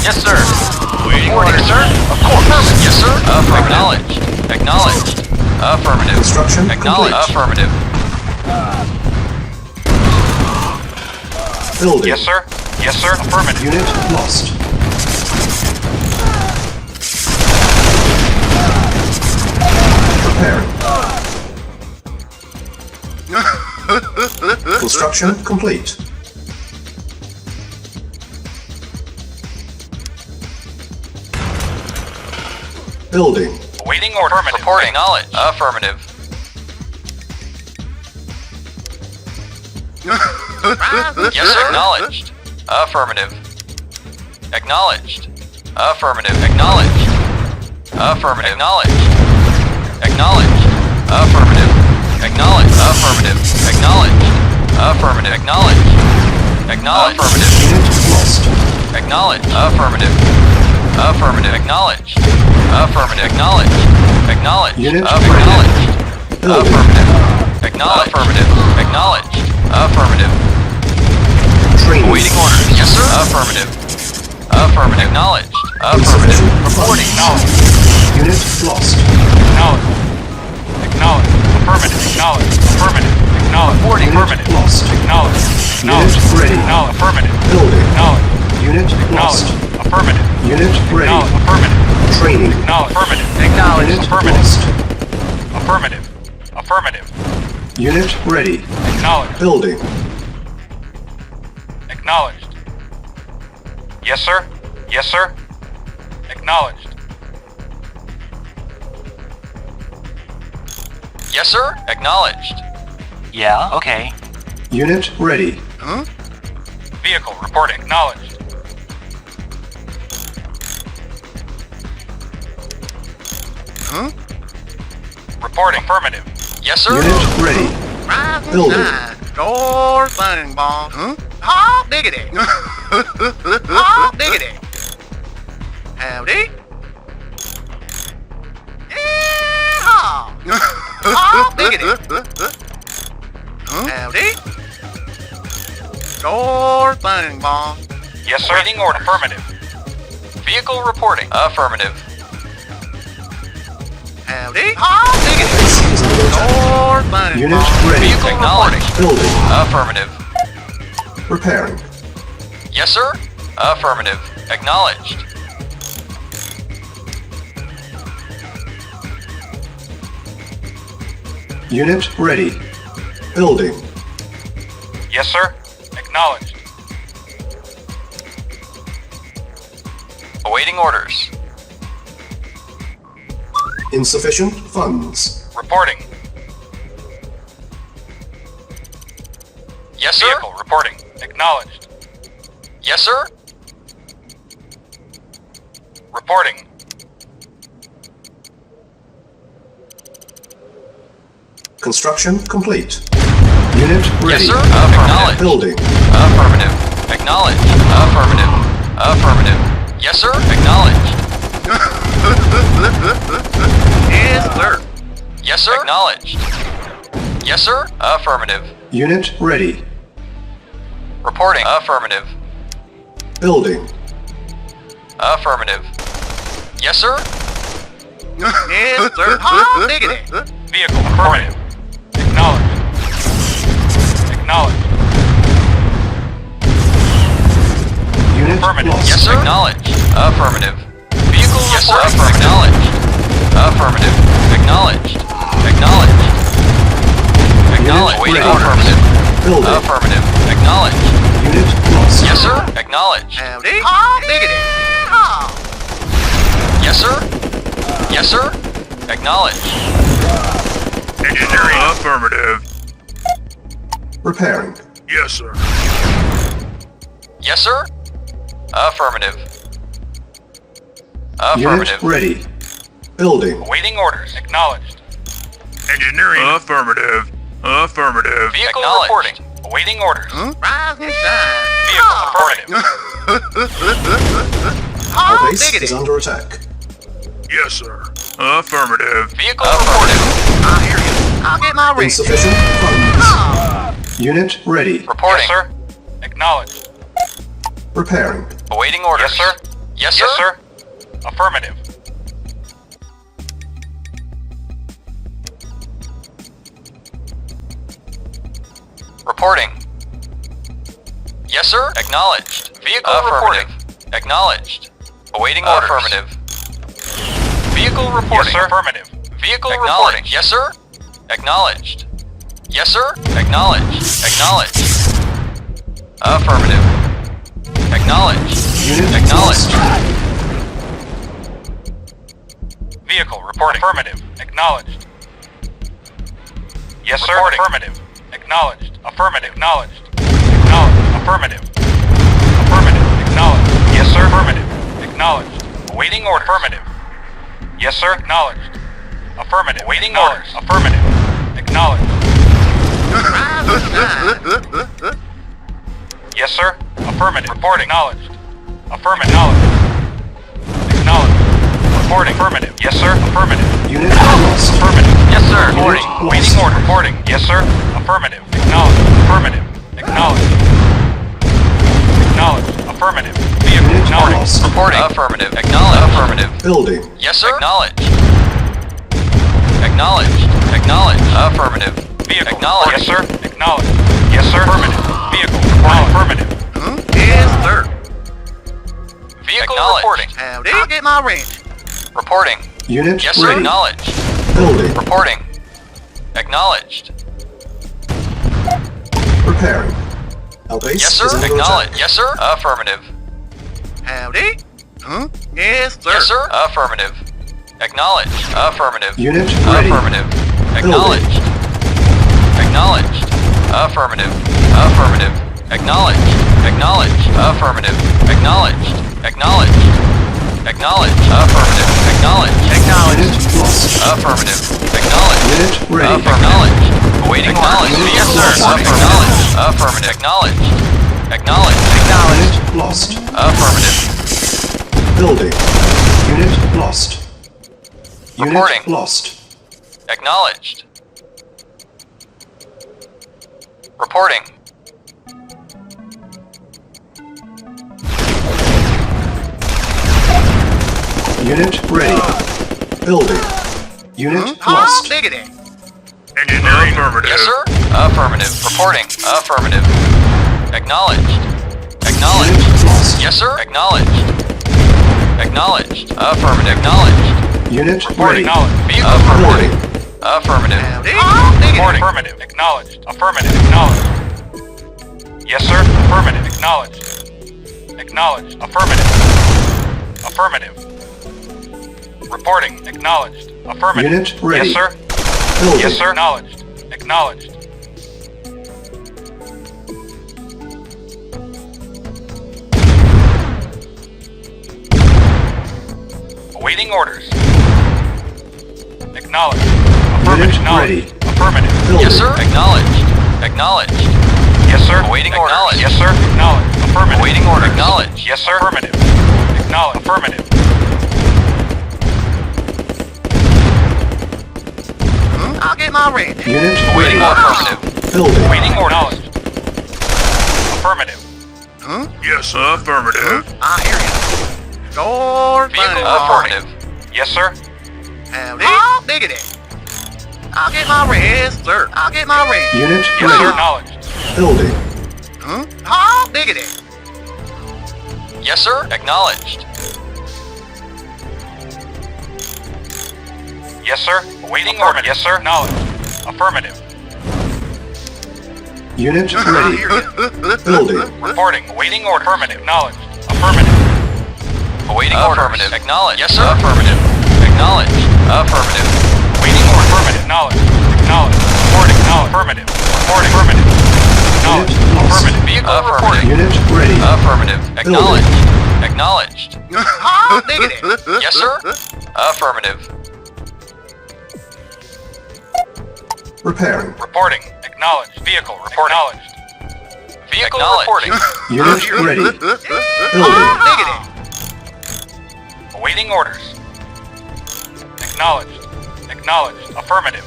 [SPEAKER 3] Yes, sir. Reporting, sir. Of course. Yes, sir. Acknowledged. Acknowledged. Affirmative.
[SPEAKER 1] Construction
[SPEAKER 3] Acknowledged.
[SPEAKER 1] complete.
[SPEAKER 3] Affirmative.
[SPEAKER 1] Building.
[SPEAKER 2] Yes, sir. Yes, sir. Affirmative.
[SPEAKER 1] Unit lost. Preparing. Construction complete. Building.
[SPEAKER 2] Awaiting order. Affirmative.
[SPEAKER 3] Reporting. Acknowledged. Affirmative. Yes, sir. Acknowledged. Affirmative. Acknowledged. Affirmative. Acknowledged. Affirmative. Acknowledged. Acknowledged. Affirmative. Acknowledged. Affirmative. Acknowledged. Affirmative. Acknowledged. Acknowledged. Affirmative.
[SPEAKER 1] Unit lost.
[SPEAKER 3] Acknowledged. Affirmative. Affirmative. Acknowledged. Affirmative. Acknowledged. Acknowledged.
[SPEAKER 1] Unit
[SPEAKER 3] Acknowledged.
[SPEAKER 1] Building.
[SPEAKER 3] Affirmative. Acknowledged. Affirmative. Acknowledged. Affirmative.
[SPEAKER 1] Training.
[SPEAKER 3] Waiting orders. Yes, sir. Affirmative. Affirmative. Acknowledged. Affirmative.
[SPEAKER 1] Insufficient
[SPEAKER 3] Reporting.
[SPEAKER 1] funds.
[SPEAKER 3] Acknowledged.
[SPEAKER 1] Unit lost.
[SPEAKER 2] Acknowledged. Acknowledged. Affirmative. Acknowledged. Affirmative. Acknowledged.
[SPEAKER 3] Reporting.
[SPEAKER 1] Unit
[SPEAKER 2] Affirmative.
[SPEAKER 1] lost.
[SPEAKER 2] Acknowledged.
[SPEAKER 1] Unit
[SPEAKER 2] Acknowledged.
[SPEAKER 1] ready.
[SPEAKER 2] Acknowledged. Affirmative.
[SPEAKER 1] Building.
[SPEAKER 2] Acknowledged.
[SPEAKER 1] Unit lost.
[SPEAKER 2] Acknowledged. Affirmative.
[SPEAKER 1] Unit ready.
[SPEAKER 2] Acknowledged. Affirmative.
[SPEAKER 1] Training.
[SPEAKER 2] Acknowledged. Affirmative.
[SPEAKER 3] Acknowledged.
[SPEAKER 1] Unit
[SPEAKER 2] Affirmative.
[SPEAKER 1] lost.
[SPEAKER 2] Affirmative. Affirmative.
[SPEAKER 1] Unit ready.
[SPEAKER 2] Acknowledged.
[SPEAKER 1] Building.
[SPEAKER 2] Acknowledged. Yes, sir. Yes, sir. Acknowledged.
[SPEAKER 3] Yes, sir. Acknowledged.
[SPEAKER 5] Yeah, okay.
[SPEAKER 1] Unit ready.
[SPEAKER 4] Huh?
[SPEAKER 2] Vehicle reporting. Acknowledged.
[SPEAKER 4] Huh?
[SPEAKER 2] Reporting. Affirmative.
[SPEAKER 3] Yes, sir.
[SPEAKER 1] Unit ready.
[SPEAKER 4] Rise and
[SPEAKER 1] Building.
[SPEAKER 4] shine. Sure thing, boss. Huh? Oh, diggity. Oh, diggity. Howdy. Yeah. Oh, diggity. Huh? Howdy. Sure thing, boss.
[SPEAKER 2] Yes, sir. Waiting order. Affirmative.
[SPEAKER 3] Vehicle reporting. Affirmative.
[SPEAKER 4] Howdy. Ah, diggity.
[SPEAKER 1] Base is under attack.
[SPEAKER 4] Sure thing,
[SPEAKER 1] Unit
[SPEAKER 4] boss.
[SPEAKER 1] ready.
[SPEAKER 3] Vehicle acknowledged.
[SPEAKER 1] Building.
[SPEAKER 3] Affirmative.
[SPEAKER 1] Repairing.
[SPEAKER 3] Yes, sir. Affirmative. Acknowledged.
[SPEAKER 1] Unit ready. Building.
[SPEAKER 2] Yes, sir. Acknowledged.
[SPEAKER 3] Awaiting orders.
[SPEAKER 1] Insufficient funds.
[SPEAKER 2] Reporting.
[SPEAKER 3] Yes, sir.
[SPEAKER 2] Vehicle reporting. Acknowledged.
[SPEAKER 3] Yes, sir.
[SPEAKER 2] Reporting.
[SPEAKER 1] Construction complete. Unit ready.
[SPEAKER 3] Yes, sir. Acknowledged.
[SPEAKER 1] Building.
[SPEAKER 3] Affirmative. Acknowledged. Affirmative. Affirmative. Yes, sir. Acknowledged.
[SPEAKER 4] Yes, sir.
[SPEAKER 3] Yes, sir. Acknowledged. Yes, sir. Affirmative.
[SPEAKER 1] Unit ready.
[SPEAKER 3] Reporting. Affirmative.
[SPEAKER 1] Building.
[SPEAKER 3] Affirmative. Yes, sir.
[SPEAKER 4] Yes, sir. Ah, diggity.
[SPEAKER 2] Vehicle affirmative. Acknowledged. Acknowledged.
[SPEAKER 1] Unit
[SPEAKER 2] Affirmative.
[SPEAKER 1] lost.
[SPEAKER 3] Yes, sir. Acknowledged. Affirmative. Vehicle yes, sir. Acknowledged. Affirmative. Acknowledged. Acknowledged. Acknowledged.
[SPEAKER 1] Unit
[SPEAKER 3] Waiting.
[SPEAKER 1] ready.
[SPEAKER 3] Affirmative.
[SPEAKER 1] Building.
[SPEAKER 3] Affirmative. Acknowledged.
[SPEAKER 1] Unit lost.
[SPEAKER 3] Yes, sir. Acknowledged.
[SPEAKER 4] Howdy. Ah, diggity. Ah.
[SPEAKER 3] Yes, sir. Yes, sir. Acknowledged.
[SPEAKER 6] Engineering affirmative.
[SPEAKER 1] Repairing.
[SPEAKER 6] Yes, sir.
[SPEAKER 3] Yes, sir. Affirmative.
[SPEAKER 1] Unit
[SPEAKER 3] Affirmative.
[SPEAKER 1] ready. Building.
[SPEAKER 2] Awaiting orders. Acknowledged.
[SPEAKER 6] Engineering affirmative. Affirmative.
[SPEAKER 3] Vehicle
[SPEAKER 2] Acknowledged.
[SPEAKER 3] reporting.
[SPEAKER 2] Awaiting orders.
[SPEAKER 4] Huh? Rise and shine.
[SPEAKER 2] Vehicle affirmative.
[SPEAKER 1] Our
[SPEAKER 4] Ah,
[SPEAKER 1] base
[SPEAKER 4] diggity.
[SPEAKER 1] is under attack.
[SPEAKER 6] Yes, sir. Affirmative.
[SPEAKER 3] Vehicle reporting.
[SPEAKER 4] I hear you. I'll get my ring.
[SPEAKER 1] Insufficient funds.
[SPEAKER 4] Ah.
[SPEAKER 1] Unit ready.
[SPEAKER 3] Reporting.
[SPEAKER 2] Yes, sir. Acknowledged.
[SPEAKER 1] Repairing.
[SPEAKER 3] Awaiting orders.
[SPEAKER 2] Yes, sir.
[SPEAKER 3] Yes, sir.
[SPEAKER 2] Yes, sir. Affirmative.
[SPEAKER 3] Reporting. Yes, sir. Acknowledged. Vehicle reporting. Acknowledged. Awaiting orders. Affirmative. Vehicle reporting.
[SPEAKER 2] Yes, sir. Affirmative.
[SPEAKER 3] Vehicle reporting. Yes, sir. Acknowledged. Yes, sir. Acknowledged. Acknowledged. Affirmative. Acknowledged.
[SPEAKER 1] Unit
[SPEAKER 3] Acknowledged.
[SPEAKER 1] lost.
[SPEAKER 2] Vehicle reporting. Affirmative. Acknowledged. Yes, sir. Reporting. Affirmative. Acknowledged. Affirmative. Acknowledged. Acknowledged. Affirmative. Affirmative. Acknowledged. Yes, sir. Affirmative. Acknowledged. Awaiting order. Affirmative. Yes, sir. Acknowledged. Affirmative. Waiting orders. Affirmative. Acknowledged.
[SPEAKER 4] Rise and shine.
[SPEAKER 2] Yes, sir. Affirmative. Reporting. Acknowledged. Affirmative. Acknowledged. Acknowledged. Reporting. Affirmative. Yes, sir. Affirmative.
[SPEAKER 1] Unit lost.
[SPEAKER 2] Affirmative. Yes, sir.
[SPEAKER 1] Unit
[SPEAKER 2] Reporting.
[SPEAKER 1] lost.
[SPEAKER 2] Waiting order. Reporting. Yes, sir. Affirmative. Acknowledged. Affirmative. Acknowledged. Acknowledged. Affirmative. Vehicle.
[SPEAKER 1] Unit
[SPEAKER 2] Acknowledged.
[SPEAKER 1] lost.
[SPEAKER 3] Reporting. Affirmative. Acknowledged. Affirmative.
[SPEAKER 1] Building.
[SPEAKER 3] Yes, sir. Acknowledged. Acknowledged. Acknowledged. Affirmative.
[SPEAKER 2] Vehicle.
[SPEAKER 3] Acknowledged.
[SPEAKER 2] Yes, sir. Acknowledged. Yes, sir. Affirmative. Vehicle. Affirmative.
[SPEAKER 4] Huh? Yes, sir.
[SPEAKER 3] Vehicle reporting.
[SPEAKER 4] Howdy. I'll get my ring.
[SPEAKER 3] Reporting.
[SPEAKER 1] Unit
[SPEAKER 3] Yes, sir.
[SPEAKER 1] ready.
[SPEAKER 3] Acknowledged.
[SPEAKER 1] Building.
[SPEAKER 3] Reporting. Acknowledged.
[SPEAKER 1] Repairing. Our base
[SPEAKER 3] Yes, sir.
[SPEAKER 1] is under
[SPEAKER 3] Acknowledged.
[SPEAKER 1] attack.
[SPEAKER 3] Yes, sir. Affirmative.
[SPEAKER 4] Howdy. Huh? Yes, sir.
[SPEAKER 3] Yes, sir. Affirmative. Acknowledged. Affirmative.
[SPEAKER 1] Unit ready.
[SPEAKER 3] Affirmative. Acknowledged. Acknowledged. Affirmative. Affirmative. Acknowledged. Acknowledged. Affirmative. Acknowledged. Acknowledged. Acknowledged. Affirmative. Acknowledged. Acknowledged.
[SPEAKER 1] Unit lost.
[SPEAKER 3] Affirmative. Acknowledged.
[SPEAKER 1] Unit ready.
[SPEAKER 3] Acknowledged. Awaiting acknowledged.
[SPEAKER 1] Unit
[SPEAKER 3] Yes, sir.
[SPEAKER 1] lost.
[SPEAKER 3] Acknowledged. Affirmative. Acknowledged. Acknowledged. Acknowledged.
[SPEAKER 1] Unit lost.
[SPEAKER 3] Affirmative.
[SPEAKER 1] Building. Unit lost. Unit
[SPEAKER 3] Reporting.
[SPEAKER 1] lost.
[SPEAKER 3] Acknowledged. Reporting.
[SPEAKER 1] Unit ready. Building. Unit
[SPEAKER 4] Oh,
[SPEAKER 1] lost.
[SPEAKER 4] diggity.
[SPEAKER 6] Engineering. Affirmative.
[SPEAKER 3] Yes, sir. Affirmative. Reporting. Affirmative. Acknowledged. Acknowledged.
[SPEAKER 1] Unit lost.
[SPEAKER 3] Yes, sir. Acknowledged. Acknowledged. Affirmative. Acknowledged.
[SPEAKER 1] Unit
[SPEAKER 2] Reporting.
[SPEAKER 1] ready.
[SPEAKER 2] Acknowledged.
[SPEAKER 3] Vehicle
[SPEAKER 1] Building.
[SPEAKER 3] reporting. Affirmative.
[SPEAKER 4] Howdy. Oh, diggity.
[SPEAKER 2] Reporting. Affirmative. Acknowledged. Affirmative. Acknowledged. Yes, sir. Affirmative. Acknowledged. Acknowledged. Affirmative. Affirmative. Reporting. Acknowledged. Affirmative.
[SPEAKER 1] Unit ready.
[SPEAKER 2] Yes, sir.
[SPEAKER 1] Building.
[SPEAKER 2] Yes, sir. Acknowledged. Acknowledged. Awaiting orders. Acknowledged. Affirmative.
[SPEAKER 1] Unit ready.
[SPEAKER 2] Acknowledged. Affirmative.
[SPEAKER 1] Building.
[SPEAKER 3] Yes, sir. Acknowledged. Acknowledged.
[SPEAKER 2] Yes, sir.
[SPEAKER 3] Awaiting orders.
[SPEAKER 2] Acknowledged. Yes, sir. Acknowledged. Affirmative.
[SPEAKER 3] Awaiting order. Acknowledged.
[SPEAKER 2] Yes, sir. Affirmative. Acknowledged. Affirmative.
[SPEAKER 4] I'll get my ring.
[SPEAKER 1] Unit
[SPEAKER 3] Awaiting
[SPEAKER 1] ready.
[SPEAKER 3] order. Affirmative.
[SPEAKER 1] Building.
[SPEAKER 2] Awaiting orders. Acknowledged. Affirmative.
[SPEAKER 6] Yes, sir. Affirmative.
[SPEAKER 4] I hear you. Door
[SPEAKER 3] Vehicle affirmative.
[SPEAKER 2] Yes, sir.
[SPEAKER 4] Howdy. Oh, diggity. I'll get my rest, sir. I'll get my rest.
[SPEAKER 1] Unit
[SPEAKER 2] Yes, sir.
[SPEAKER 1] ready.
[SPEAKER 2] Acknowledged.
[SPEAKER 1] Building.
[SPEAKER 4] Oh, diggity.
[SPEAKER 3] Yes, sir. Acknowledged.
[SPEAKER 2] Yes, sir. Awaiting order. Yes, sir. Acknowledged. Affirmative.
[SPEAKER 1] Unit
[SPEAKER 4] I
[SPEAKER 1] ready.
[SPEAKER 4] hear you.
[SPEAKER 1] Building.
[SPEAKER 2] Reporting. Awaiting order. Affirmative. Acknowledged. Affirmative.
[SPEAKER 3] Awaiting order. Affirmative. Acknowledged. Yes, sir. Affirmative. Acknowledged. Affirmative.
[SPEAKER 2] Waiting order. Affirmative. Acknowledged. Acknowledged. Reporting. Acknowledged. Affirmative. Reporting. Affirmative. Acknowledged.
[SPEAKER 1] Unit lost.
[SPEAKER 2] Affirmative.
[SPEAKER 3] Vehicle
[SPEAKER 2] Affirmative.
[SPEAKER 3] reporting.
[SPEAKER 1] Unit ready.
[SPEAKER 3] Affirmative. Acknowledged. Acknowledged.
[SPEAKER 4] Oh, diggity.
[SPEAKER 3] Yes, sir. Affirmative.
[SPEAKER 1] Repairing.
[SPEAKER 2] Reporting. Acknowledged. Vehicle. Report. Acknowledged.
[SPEAKER 3] Vehicle reporting.
[SPEAKER 1] Unit ready. Building.
[SPEAKER 4] Oh, diggity.
[SPEAKER 2] Awaiting orders. Acknowledged. Acknowledged. Affirmative.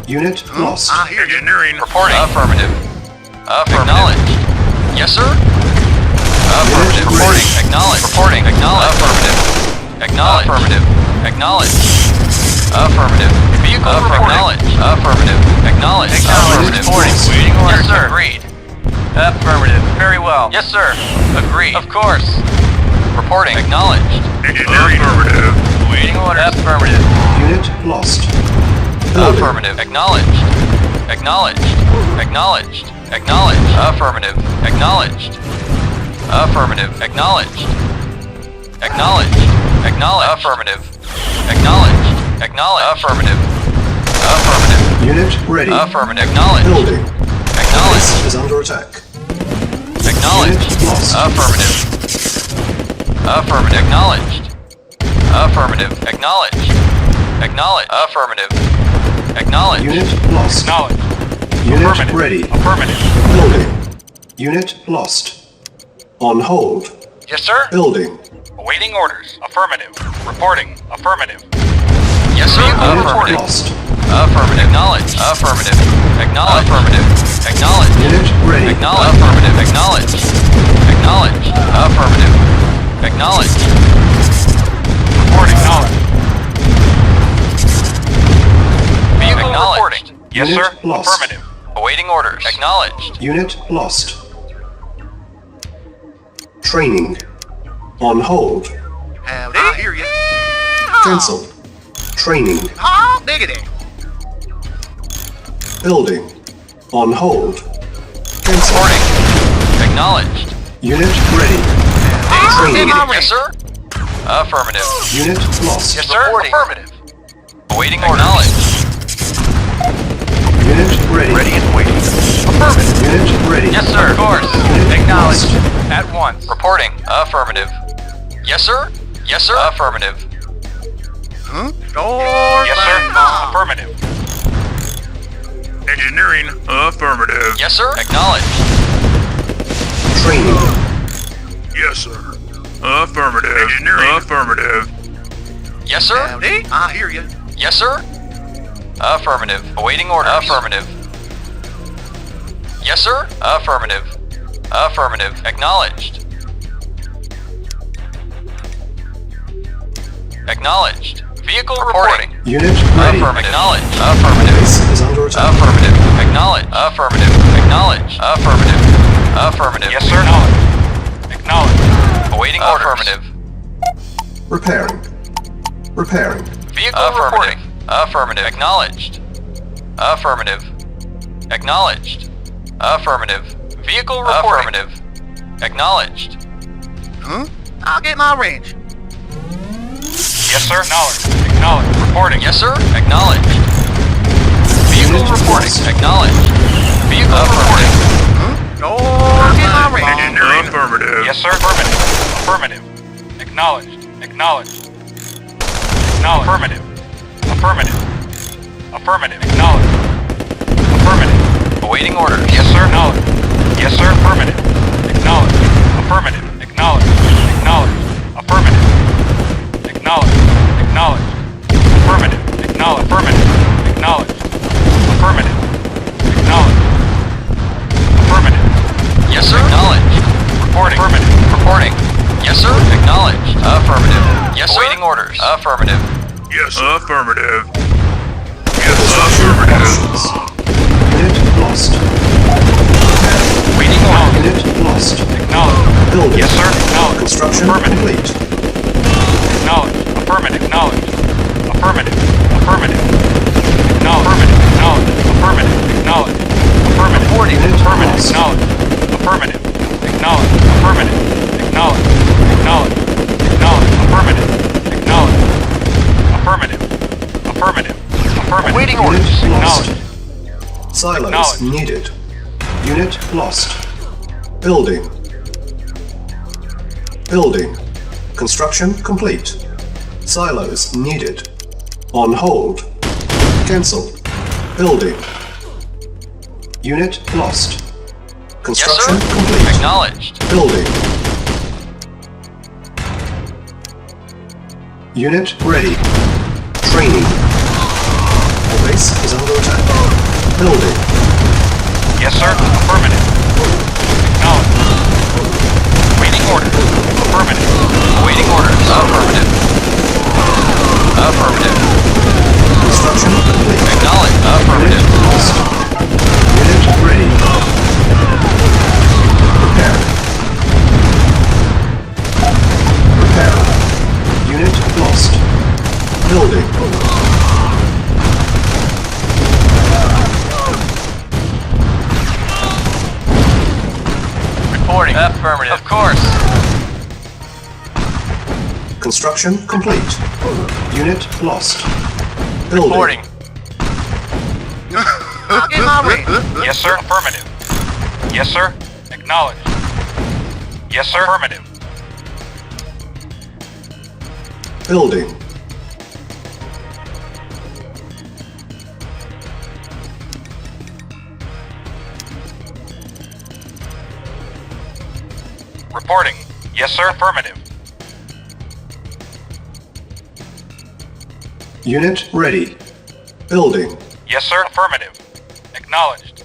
[SPEAKER 1] Unit lost.
[SPEAKER 4] I hear you.
[SPEAKER 6] Engineering.
[SPEAKER 3] Reporting. Affirmative. Acknowledged. Yes, sir. Affirmative.
[SPEAKER 1] Unit
[SPEAKER 3] Reporting.
[SPEAKER 1] ready.
[SPEAKER 3] Acknowledged. Reporting. Acknowledged. Affirmative. Acknowledged. Affirmative. Acknowledged. Affirmative. Vehicle acknowledged. Affirmative. Acknowledged. Affirmative.
[SPEAKER 1] Reporting.
[SPEAKER 3] Waiting order. Yes, sir.
[SPEAKER 5] Agreed. Affirmative. Very well.
[SPEAKER 3] Yes, sir. Agreed. Of course. Reporting. Acknowledged.
[SPEAKER 6] Engineering. Affirmative.
[SPEAKER 3] Waiting order.
[SPEAKER 5] Affirmative.
[SPEAKER 1] Unit lost. Building.
[SPEAKER 3] Affirmative. Acknowledged. Acknowledged. Acknowledged. Acknowledged. Affirmative. Acknowledged. Affirmative. Acknowledged. Acknowledged. Acknowledged. Affirmative. Acknowledged. Acknowledged. Affirmative. Affirmative.
[SPEAKER 1] Unit ready.
[SPEAKER 3] Affirmative. Acknowledged.
[SPEAKER 1] Building.
[SPEAKER 3] Acknowledged.
[SPEAKER 1] Base is under attack.
[SPEAKER 3] Acknowledged.
[SPEAKER 1] Unit lost.
[SPEAKER 3] Affirmative. Affirmative. Acknowledged. Affirmative. Acknowledged. Acknowledged. Affirmative. Acknowledged.
[SPEAKER 1] Unit lost.
[SPEAKER 2] Acknowledged.
[SPEAKER 1] Unit
[SPEAKER 2] Affirmative.
[SPEAKER 1] ready.
[SPEAKER 2] Affirmative.
[SPEAKER 1] Building. Unit lost. On hold.
[SPEAKER 2] Yes, sir.
[SPEAKER 1] Building.
[SPEAKER 2] Awaiting orders. Affirmative. Reporting. Affirmative.
[SPEAKER 3] Yes, sir.
[SPEAKER 1] Unit
[SPEAKER 3] Affirmative.
[SPEAKER 1] lost.
[SPEAKER 3] Affirmative. Acknowledged. Affirmative. Acknowledged. Affirmative. Acknowledged.
[SPEAKER 1] Unit ready.
[SPEAKER 3] Acknowledged. Affirmative. Acknowledged. Acknowledged. Affirmative. Acknowledged.
[SPEAKER 2] Reporting. Acknowledged.
[SPEAKER 3] Vehicle reporting.
[SPEAKER 2] Yes,
[SPEAKER 1] Unit
[SPEAKER 2] sir.
[SPEAKER 1] lost.
[SPEAKER 2] Affirmative.
[SPEAKER 3] Awaiting orders. Acknowledged.
[SPEAKER 1] Unit lost. Training. On hold.
[SPEAKER 4] Howdy. I hear you.
[SPEAKER 1] Cancel. Training.
[SPEAKER 4] Oh, diggity.
[SPEAKER 1] Building. On hold. Cancel.
[SPEAKER 3] Reporting. Acknowledged.
[SPEAKER 1] Unit ready.
[SPEAKER 4] Oh,
[SPEAKER 1] Training.
[SPEAKER 4] diggity.
[SPEAKER 3] Yes, sir. Affirmative.
[SPEAKER 1] Unit lost.
[SPEAKER 3] Yes, sir.
[SPEAKER 2] Reporting.
[SPEAKER 3] Affirmative. Awaiting orders. Acknowledged.
[SPEAKER 1] Unit ready.
[SPEAKER 5] Ready and waiting.
[SPEAKER 3] Affirmative.
[SPEAKER 1] Unit ready.
[SPEAKER 3] Yes, sir. Of course.
[SPEAKER 1] Unit
[SPEAKER 5] Acknowledged.
[SPEAKER 1] lost.
[SPEAKER 5] At once.
[SPEAKER 3] Reporting. Affirmative. Yes, sir. Yes, sir. Affirmative.
[SPEAKER 4] Door
[SPEAKER 2] Yes, sir.
[SPEAKER 4] bang.
[SPEAKER 2] Affirmative.
[SPEAKER 6] Engineering. Affirmative.
[SPEAKER 3] Yes, sir. Acknowledged.
[SPEAKER 1] Training.
[SPEAKER 6] Yes, sir. Affirmative. Engineering. Affirmative.
[SPEAKER 3] Yes, sir.
[SPEAKER 4] Howdy. I hear you.
[SPEAKER 3] Yes, sir. Affirmative. Awaiting orders. Affirmative. Yes, sir. Affirmative. Affirmative. Acknowledged. Acknowledged. Vehicle reporting.
[SPEAKER 1] Unit ready.
[SPEAKER 3] Affirmative. Acknowledged. Affirmative.
[SPEAKER 1] Base is under attack.
[SPEAKER 3] Affirmative. Acknowledged. Affirmative. Acknowledged. Affirmative. Affirmative.
[SPEAKER 2] Yes, sir. Acknowledged.
[SPEAKER 3] Awaiting orders. Affirmative.
[SPEAKER 1] Repairing. Repairing.
[SPEAKER 3] Vehicle reporting. Affirmative. Acknowledged. Affirmative. Acknowledged. Affirmative. Vehicle reporting. Affirmative. Acknowledged.
[SPEAKER 4] Huh? I'll get my range.
[SPEAKER 2] Yes, sir. Acknowledged. Reporting.
[SPEAKER 3] Yes, sir. Acknowledged. Vehicle
[SPEAKER 1] Unit
[SPEAKER 3] reporting.
[SPEAKER 1] lost.
[SPEAKER 3] Acknowledged. Vehicle reporting.
[SPEAKER 4] I'll get my range.
[SPEAKER 6] Engineering. Affirmative.
[SPEAKER 2] Yes, sir. Affirmative. Acknowledged. Acknowledged. Affirmative. Affirmative. Affirmative. Acknowledged. Affirmative.
[SPEAKER 3] Awaiting orders.
[SPEAKER 2] Yes, sir. Acknowledged. Yes, sir. Affirmative. Acknowledged. Affirmative. Acknowledged. Acknowledged. Affirmative. Acknowledged. Acknowledged. Affirmative. Acknowledged. Affirmative. Acknowledged. Affirmative. Acknowledged. Affirmative.
[SPEAKER 3] Yes, sir. Acknowledged.
[SPEAKER 2] Reporting. Affirmative.
[SPEAKER 3] Reporting. Yes, sir. Acknowledged. Affirmative. Yes, sir. Awaiting orders. Affirmative.
[SPEAKER 6] Yes, sir. Affirmative.
[SPEAKER 1] Construction options. Unit lost.
[SPEAKER 3] Waiting orders.
[SPEAKER 1] Unit lost.
[SPEAKER 2] Acknowledged.
[SPEAKER 1] Building.
[SPEAKER 2] Yes, sir. Acknowledged.
[SPEAKER 1] Construction
[SPEAKER 2] Affirmative.
[SPEAKER 1] complete.
[SPEAKER 2] Acknowledged. Affirmative. Acknowledged. Affirmative. Affirmative. Acknowledged. Affirmative. Acknowledged. Affirmative. Affirmative.
[SPEAKER 1] Unit
[SPEAKER 2] Affirmative.
[SPEAKER 1] lost.
[SPEAKER 2] Acknowledged. Affirmative. Acknowledged. Affirmative. Acknowledged. Acknowledged. Acknowledged. Affirmative. Acknowledged. Affirmative. Affirmative. Affirmative.
[SPEAKER 3] Waiting
[SPEAKER 1] Unit
[SPEAKER 3] orders.
[SPEAKER 1] lost.
[SPEAKER 2] Acknowledged.
[SPEAKER 1] Silos
[SPEAKER 2] Acknowledged.
[SPEAKER 1] needed. Unit lost. Building. Building. Construction complete. Silos needed. On hold. Cancel. Building. Unit lost.
[SPEAKER 3] Yes,
[SPEAKER 1] Construction
[SPEAKER 3] sir.
[SPEAKER 1] complete.
[SPEAKER 3] Acknowledged.
[SPEAKER 1] Building. Unit ready. Training. The base is under attack. Building.
[SPEAKER 2] Yes, sir. Affirmative. Acknowledged.
[SPEAKER 3] Waiting orders.
[SPEAKER 2] Affirmative.
[SPEAKER 3] Awaiting orders. Affirmative. Affirmative.
[SPEAKER 1] Construction complete.
[SPEAKER 3] Acknowledged. Affirmative.
[SPEAKER 1] Unit lost. Unit ready. Prepare. Prepare. Unit lost. Building.
[SPEAKER 3] Reporting. Affirmative. Of course.
[SPEAKER 1] Construction complete. Unit lost. Building.
[SPEAKER 3] Reporting.
[SPEAKER 4] I'll get my range.
[SPEAKER 2] Yes, sir. Affirmative. Yes, sir. Acknowledged. Yes, sir. Affirmative.
[SPEAKER 1] Building.
[SPEAKER 2] Reporting. Yes, sir. Affirmative.
[SPEAKER 1] Unit ready. Building.
[SPEAKER 2] Yes, sir. Affirmative. Acknowledged.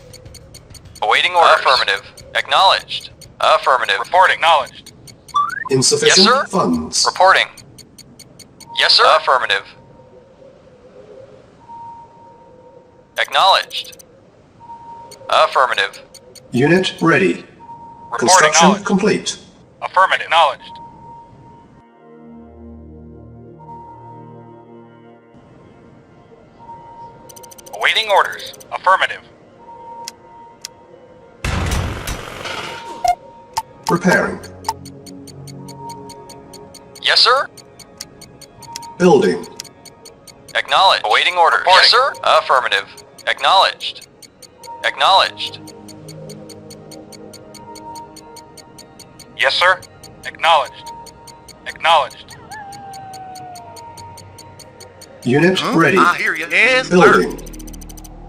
[SPEAKER 3] Awaiting orders. Affirmative. Acknowledged. Affirmative.
[SPEAKER 2] Reporting. Acknowledged.
[SPEAKER 1] Insufficient
[SPEAKER 3] Yes, sir.
[SPEAKER 1] funds.
[SPEAKER 3] Reporting. Yes, sir. Affirmative. Acknowledged. Affirmative.
[SPEAKER 1] Unit ready.
[SPEAKER 2] Reporting.
[SPEAKER 1] Construction
[SPEAKER 2] Acknowledged.
[SPEAKER 1] complete.
[SPEAKER 2] Affirmative. Acknowledged. Awaiting orders. Affirmative.
[SPEAKER 1] Repairing.
[SPEAKER 3] Yes, sir.
[SPEAKER 1] Building.
[SPEAKER 3] Acknowledged. Awaiting orders.
[SPEAKER 2] Reporting.
[SPEAKER 3] Yes, sir. Affirmative. Acknowledged. Acknowledged.
[SPEAKER 2] Yes, sir. Acknowledged. Acknowledged.
[SPEAKER 1] Unit ready.
[SPEAKER 4] I hear you. Yes, sir.
[SPEAKER 1] Building.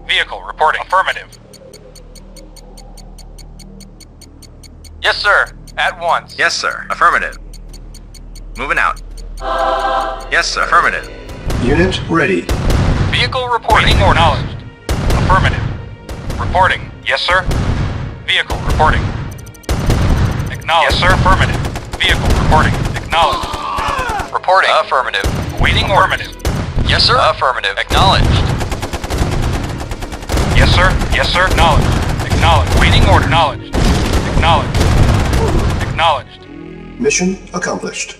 [SPEAKER 2] Vehicle reporting. Affirmative.
[SPEAKER 5] Yes, sir. At once.
[SPEAKER 7] Yes, sir. Affirmative. Moving out. Yes, sir. Affirmative.
[SPEAKER 1] Unit ready.
[SPEAKER 3] Vehicle reporting.
[SPEAKER 2] Waiting order. Acknowledged. Affirmative. Reporting. Yes, sir. Vehicle reporting. Acknowledged. Yes, sir. Affirmative. Vehicle reporting. Acknowledged.
[SPEAKER 3] Reporting. Affirmative.
[SPEAKER 2] Awaiting affirmative.
[SPEAKER 3] Yes, sir. Affirmative. Acknowledged.
[SPEAKER 2] Yes, sir. Yes, sir. Acknowledged. Acknowledged. Waiting order. Acknowledged. Acknowledged. Acknowledged.
[SPEAKER 1] Mission accomplished.